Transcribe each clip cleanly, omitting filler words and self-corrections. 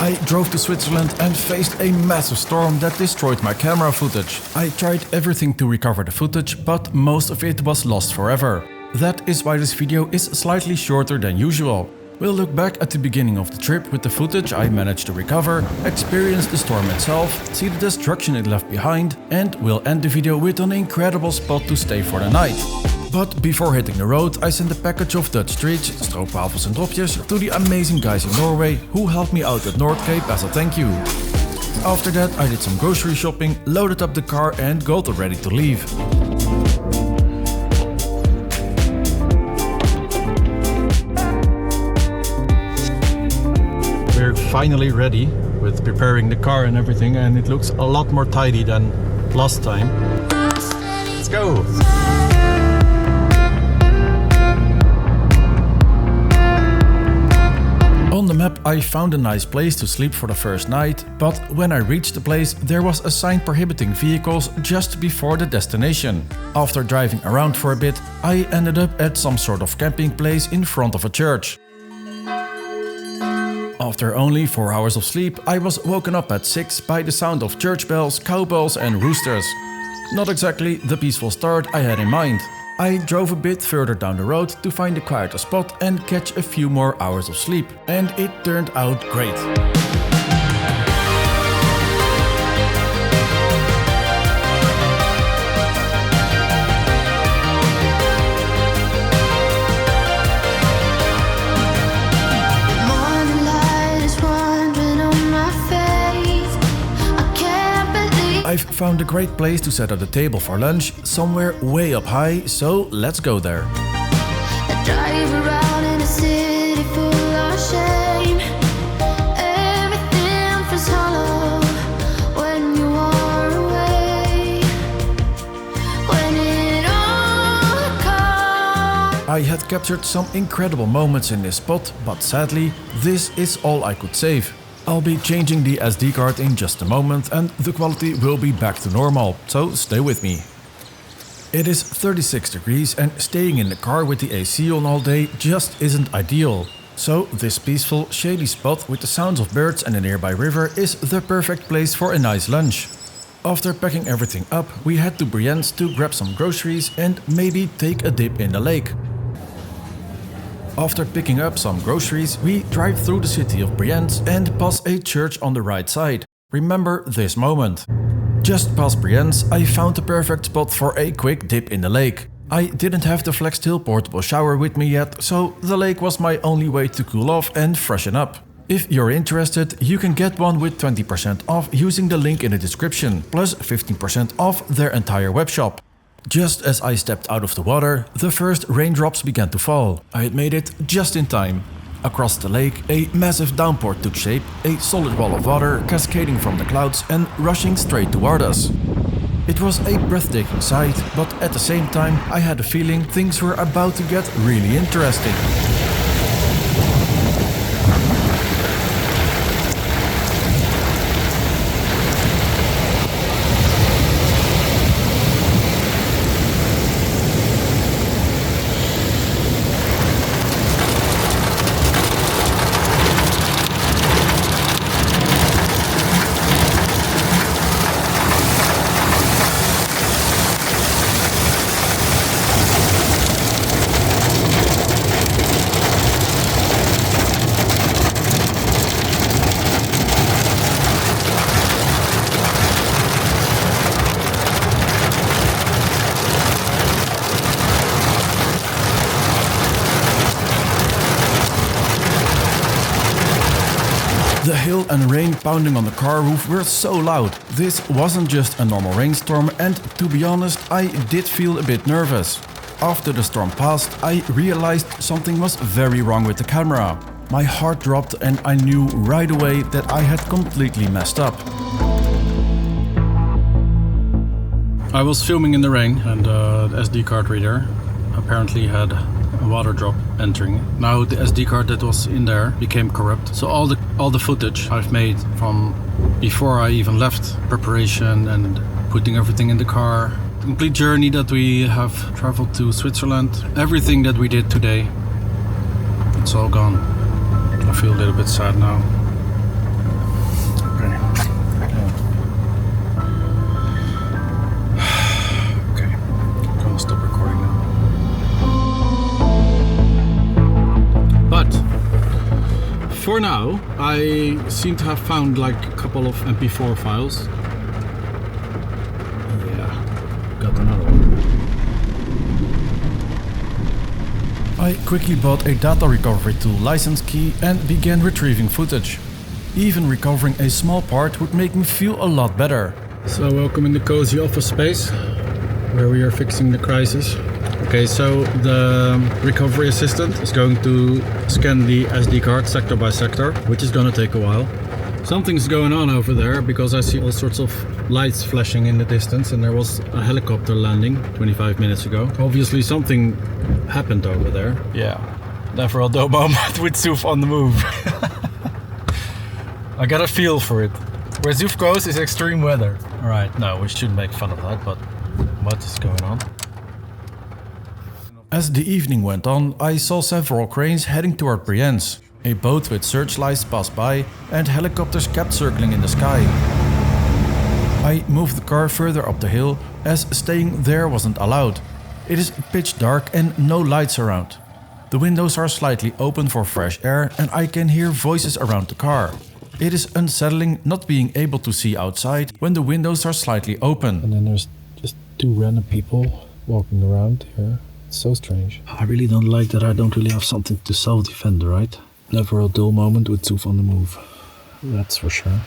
I drove to Switzerland and faced a massive storm that destroyed my camera footage. I tried everything to recover the footage, but most of it was lost forever. That is why this video is slightly shorter than usual. We'll look back at the beginning of the trip with the footage I managed to recover, experience the storm itself, see the destruction it left behind, and we'll end the video with an incredible spot to stay for the night. But before hitting the road, I sent a package of Dutch treats, stroopwafels en dropjes, to the amazing guys in Norway who helped me out at North Cape as a thank you. After that I did some grocery shopping, loaded up the car and got ready to leave. We're finally ready with preparing the car and everything, and it looks a lot more tidy than last time. Let's go! On the map I found a nice place to sleep for the first night, but when I reached the place there was a sign prohibiting vehicles just before the destination. After driving around for a bit, I ended up at some sort of camping place in front of a church. After only 4 hours of sleep, I was woken up at 6 by the sound of church bells, cowbells and roosters. Not exactly the peaceful start I had in mind. I drove a bit further down the road to find a quieter spot and catch a few more hours of sleep, and it turned out great. I've found a great place to set up the table for lunch, somewhere way up high, so let's go there. I drive around in a city full of shame. Everything feels hollow when you are away. When it all comes. I had captured some incredible moments in this spot, but sadly, this is all I could save. I'll be changing the SD card in just a moment and the quality will be back to normal, so stay with me. It is 36 degrees and staying in the car with the AC on all day just isn't ideal. So this peaceful, shady spot with the sounds of birds and a nearby river is the perfect place for a nice lunch. After packing everything up, we head to Brienz to grab some groceries and maybe take a dip in the lake. After picking up some groceries, we drive through the city of Brienz and pass a church on the right side. Remember this moment. Just past Brienz, I found the perfect spot for a quick dip in the lake. I didn't have the FLEXTAIL portable shower with me yet, so the lake was my only way to cool off and freshen up. If you're interested, you can get one with 20% off using the link in the description, plus 15% off their entire webshop. Just as I stepped out of the water, the first raindrops began to fall. I had made it just in time. Across the lake, a massive downpour took shape, a solid wall of water cascading from the clouds and rushing straight toward us. It was a breathtaking sight, but at the same time I had a feeling things were about to get really interesting. The hail and rain pounding on the car roof were so loud. This wasn't just a normal rainstorm, and to be honest, I did feel a bit nervous. After the storm passed, I realized something was very wrong with the camera. My heart dropped and I knew right away that I had completely messed up. I was filming in the rain and the SD card reader apparently had a water drop entering. Now the SD card that was in there became corrupt. So all the footage I've made from before I even left preparation and putting everything in the car, complete journey that we have traveled to Switzerland, everything that we did today, it's all gone. I feel a little bit sad now. for now, I seem to have found like a couple of MP4 files. Yeah, got another one. I quickly bought a data recovery tool license key and began retrieving footage. Even recovering a small part would make me feel a lot better. So welcome in the cozy office space, where we are fixing the crisis. Okay, so the recovery assistant is going to scan the SD card sector by sector, which is gonna take a while. Something's going on over there because I see all sorts of lights flashing in the distance, and there was a helicopter landing 25 minutes ago. Obviously something happened over there. Yeah, never a dull moment with Zoof on the move. I got a feel for it. Where Zoof goes is extreme weather. Alright, no, we shouldn't make fun of that, but what is going on? As the evening went on, I saw several cranes heading toward Brienz. A boat with searchlights passed by and helicopters kept circling in the sky. I moved the car further up the hill as staying there wasn't allowed. It is pitch dark and no lights around. The windows are slightly open for fresh air and I can hear voices around the car. It is unsettling not being able to see outside when the windows are slightly open. And then there's just two random people walking around here. It's so strange. I really don't like that I don't really have something to self-defend, right? Never a dull moment with Zoof on the move. That's for sure.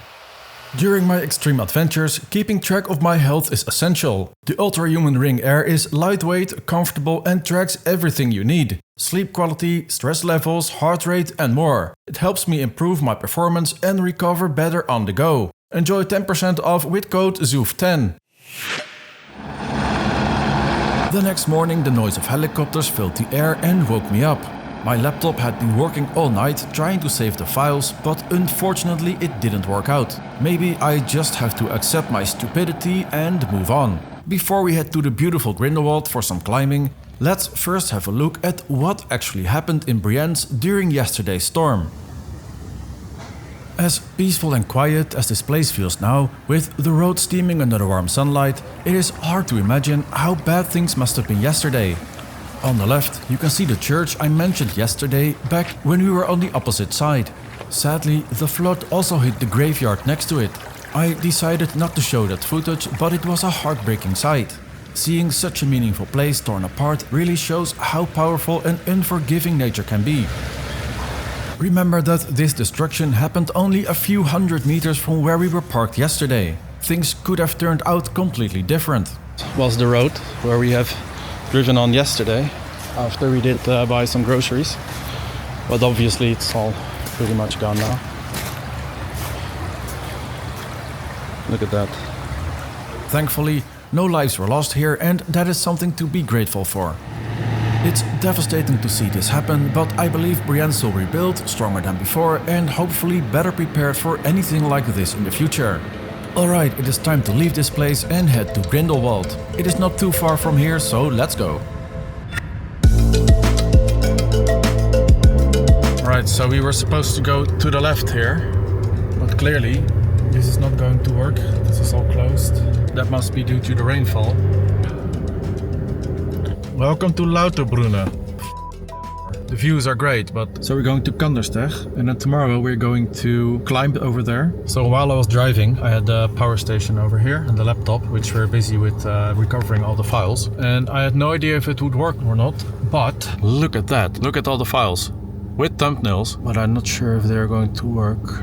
During my extreme adventures, keeping track of my health is essential. The ULTRAHUMAN Ring Air is lightweight, comfortable and tracks everything you need. Sleep quality, stress levels, heart rate and more. It helps me improve my performance and recover better on the go. Enjoy 10% off with code ZOOF10. The next morning the noise of helicopters filled the air and woke me up. My laptop had been working all night trying to save the files, but unfortunately it didn't work out. Maybe I just have to accept my stupidity and move on. Before we head to the beautiful Grindelwald for some climbing, let's first have a look at what actually happened in Brienz during yesterday's storm. As peaceful and quiet as this place feels now, with the road steaming under the warm sunlight, it is hard to imagine how bad things must have been yesterday. On the left, you can see the church I mentioned yesterday back when we were on the opposite side. Sadly, the flood also hit the graveyard next to it. I decided not to show that footage, but it was a heartbreaking sight. Seeing such a meaningful place torn apart really shows how powerful and unforgiving nature can be. Remember that this destruction happened only a few hundred meters from where we were parked yesterday. Things could have turned out completely different. Was the road where we have driven on yesterday after we did buy some groceries, but obviously it's all pretty much gone now. Look at that. Thankfully, no lives were lost here and that is something to be grateful for. It's devastating to see this happen, but I believe Brienz will rebuild stronger than before and hopefully better prepared for anything like this in the future. Alright, it is time to leave this place and head to Grindelwald. It is not too far from here, so let's go. Alright, so we were supposed to go to the left here, but clearly this is not going to work. This is all closed. That must be due to the rainfall. Welcome to Lauterbrunne. The views are great, but... So we're going to Kandersteg, and then tomorrow we're going to climb over there. So while I was driving, I had the power station over here and the laptop, which we're busy with recovering all the files. And I had no idea if it would work or not, but look at that. Look at all the files with thumbnails, but I'm not sure if they're going to work.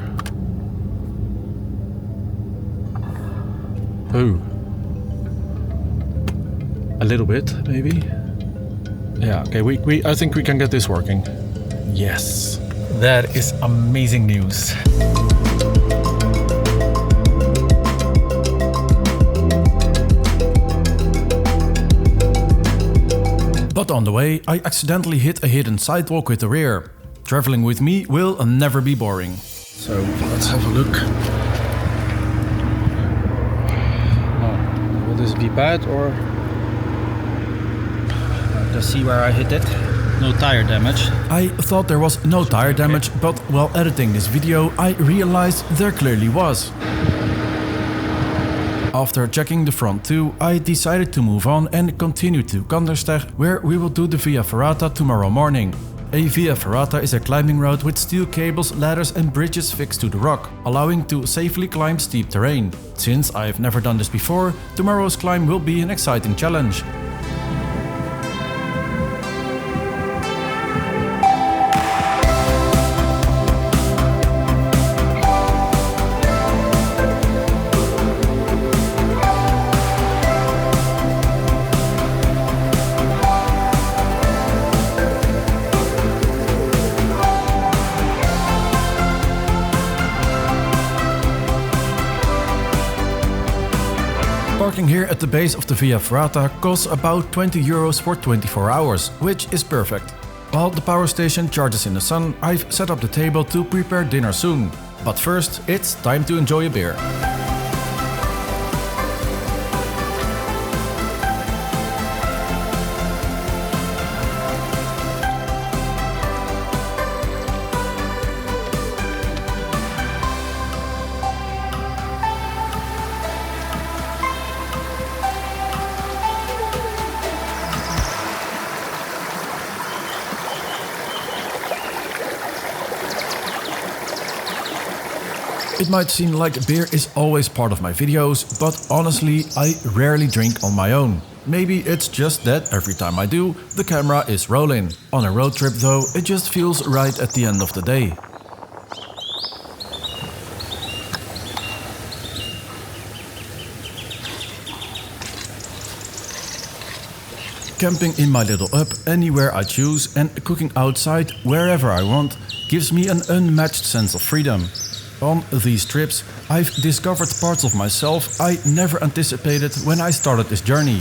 Ooh. A little bit, maybe. Yeah, okay, I think we can get this working. Yes, that is amazing news. But on the way, I accidentally hit a hidden sidewalk with the rear. Traveling with me will never be boring. So let's have a look. Will this be bad or? Just see where I hit it. No tire damage. I thought there was no tire damage, but while editing this video, I realized there clearly was. After checking the front too, I decided to move on and continue to Kandersteg, where we will do the Via Ferrata tomorrow morning. A via ferrata is a climbing route with steel cables, ladders and bridges fixed to the rock, allowing to safely climb steep terrain. Since I've never done this before, tomorrow's climb will be an exciting challenge. Parking here at the base of the Via Ferrata costs about 20 euros for 24 hours, which is perfect. While the power station charges in the sun, I've set up the table to prepare dinner soon. But first, it's time to enjoy a beer. It might seem like beer is always part of my videos, but honestly, I rarely drink on my own. Maybe it's just that every time I do, the camera is rolling. On a road trip though, it just feels right at the end of the day. Camping in my little hut anywhere I choose and cooking outside wherever I want gives me an unmatched sense of freedom. On these trips, I've discovered parts of myself I never anticipated when I started this journey.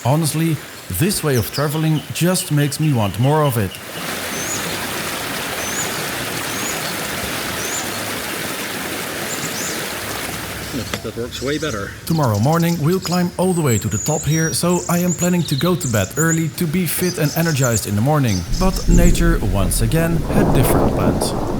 Honestly, this way of traveling just makes me want more of it. That works way better. Tomorrow morning we'll climb all the way to the top here, so I am planning to go to bed early to be fit and energized in the morning. But nature once again had different plans.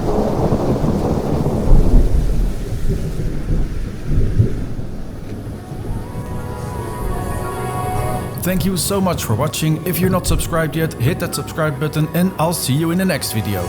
Thank you so much for watching. If you're not subscribed yet, hit that subscribe button and I'll see you in the next video.